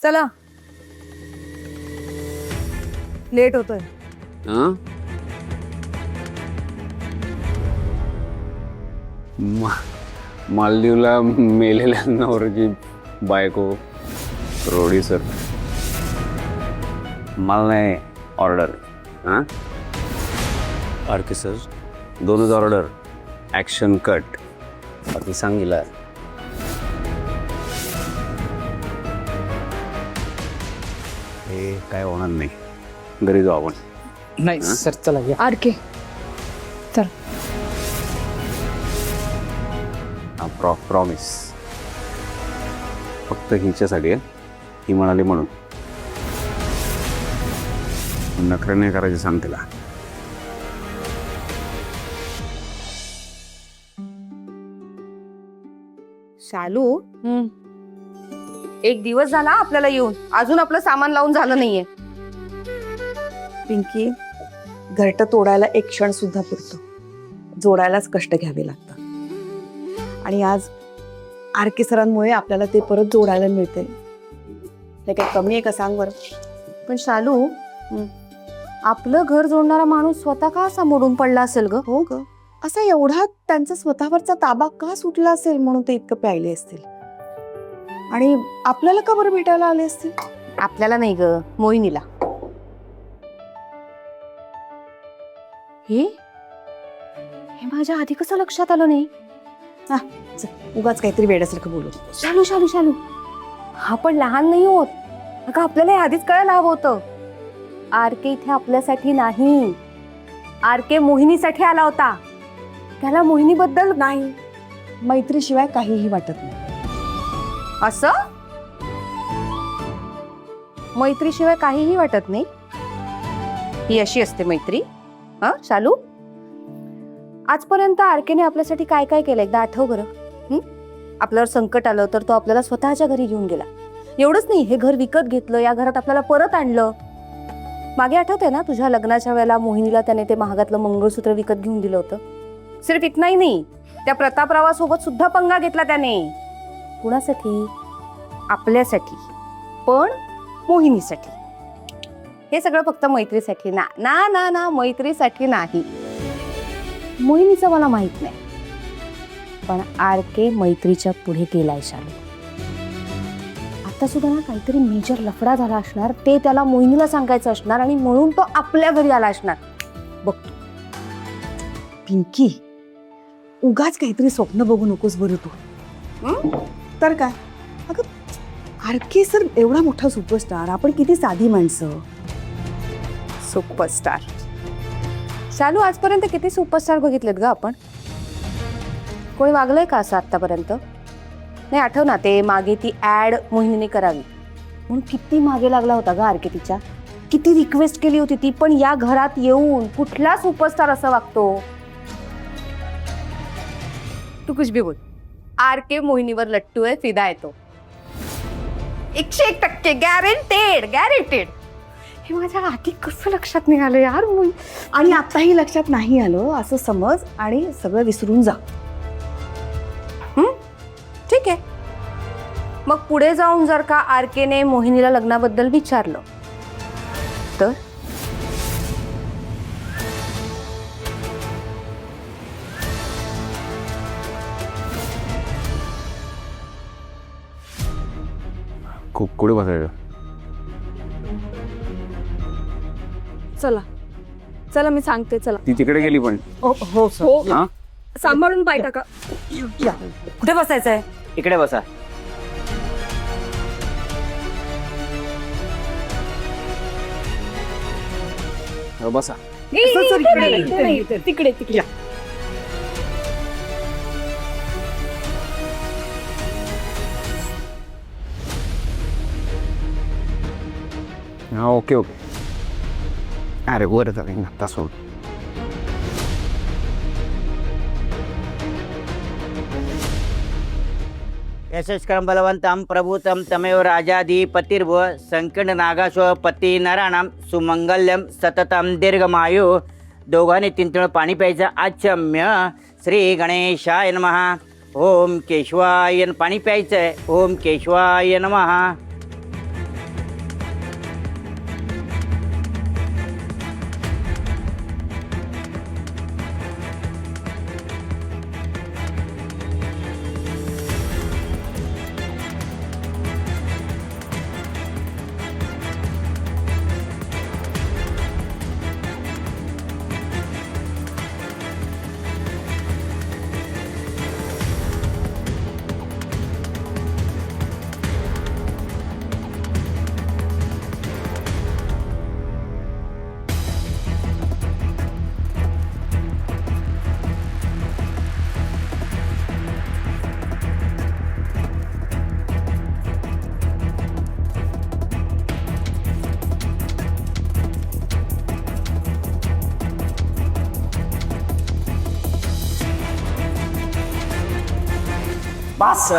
चला लेट होतोय. मालदीवला मेलेल्या नवऱ्याची बायको प्रोड्युसर. मला नाही ऑर्डर. हां RK sir, 2 order, action cut. बाकी सांगितलं हे काय होणार नाही. घरी जाऊ आपण. नाही सर, चला या. आरके चल. प्रॉमिस. फक्त हिच्यासाठी आहे. ही म्हणाली म्हणून. नखरे नाही करायचे सांग तिला. शालू, एक दिवस झाला आपल्याला येऊन, अजून आपलं सामान लावून झालं नाहीये. पिंकी, घरटं तोडायला एक क्षण सुद्धा पुरतो, जोडायलाच कष्ट घ्यावे लागतात. आणि आज आरके सरांमुळे आपल्याला ते परत जोडायला मिळते. हे काही कमी आहे का सांग बरं. पण शालू, आपलं घर जोडणारा माणूस स्वतः का असा मोडून पडला असेल ग? हो ग, असा एवढा त्यांचा स्वतःवरचा ताबा का सुटला असेल म्हणून ते इतकं प्यायले असतील. आणि आपल्याला का बरं भेटायला आले असतील? आपल्याला नाही ग, मोहिनीला. हे हे माझ्या आधी कसं लक्षात आलं नाही? उगाच काहीतरी वेड्यासारखं बोलू. शालू शालू शालू, आपण लहान नाही होत. अगं आपल्याला हे आधीच कळायला हवं होतं. आरके इथे आपल्यासाठी नाही, आरके मोहिनीसाठी आला होता. त्याला मोहिनीबद्दल नाही, मैत्रीशिवाय काहीही वाटत नाही. असं? मैत्रीशिवाय काहीही वाटत नाही? ही अशी असते मैत्री? हा शालू, आजपर्यंत आरकेने आपल्यासाठी काय काय केलं एकदा आठव बरं. आपल्यावर संकट आलं तर तो आपल्याला स्वतःच्या घरी घेऊन गेला. एवढंच नाही, हे घर विकत घेतलं, या घरात आपल्याला परत आणलं. मागे आठवतंय ना, तुझ्या लग्नाच्या वेळेला मोहिनीला त्याने ते महागातलं मंगळसूत्र विकत घेऊन दिलं होतं. सिर्फ इतनाही नाही, त्या प्रतापरावासोबत सुद्धा पंगा घेतला त्याने. कुणासाठी? आपल्यासाठी, पण मोहिनीसाठी. हे सगळं फक्त मैत्रीसाठी ना ना ना ना मैत्रीसाठी नाही. मोहिनीचं मला माहित नाही, पण आरके मैत्रीच्या पुढे गेलाय शालू. आता सुद्धा ना काहीतरी मेजर लफडा झाला असणार, ते त्याला मोहिनीला सांगायचं असणार, आणि म्हणून तो आपल्या घरी आला असणार. बघतो. पिंकी, उगाच काहीतरी स्वप्न बघू नकोस बरं तू. तर काय, अगं आरके सर एवढा मोठा सुपरस्टार, आपण किती साधी माणसं. सुपरस्टार शालू, आजपर्यंत किती सुपरस्टार बघितलेत ग आपण? कोणी वागलंय का असं आतापर्यंत? नाही, आठव ना ते मागे ती ऍड मोहिनीने करावी म्हणून किती मागे लागला होता ग आरके तिच्या. किती रिक्वेस्ट केली होती ती, पण या घरात येऊन कुठला सुपरस्टार असं वागतो? तू कुछ भी बोल, आरके मोहिनीवर लट्टू आहे, फिदा येतो 101% गॅरेंटेड गॅरेंटेड. हे माझ्या आधी कसं लक्षात नाही आलं यार. आणि आताही लक्षात नाही आलं असं समज आणि सगळं विसरून जा. ठीक आहे. मग पुढे जाऊन जर का आरकेने मोहिनीला लग्नाबद्दल विचारलं तर? खूप कुठे बसायचं. चला चला, मी सांगते. चला, ती तिकडे गेली पण. हो हो, हा सांभाळून पाय टाका. कुठे बसायचंय? इकडे बसा. बसा. तिकडे तिकडे. हा ओके ओके. अरे वर जाईल आता सोड. यशस्करं बलवन्तं प्रभूतं तमेव राजाधिपतिर्भुव संकट नागाशो पती नराणां सुमंगल्यम सततं दीर्घमायु. दोघांनी 3 वेळा पाणी प्यायचं. आचम्य श्री गणेशाय नमः. ओम केशवाय पाणी प्यायचंय. ओम केशवाय नमः. बास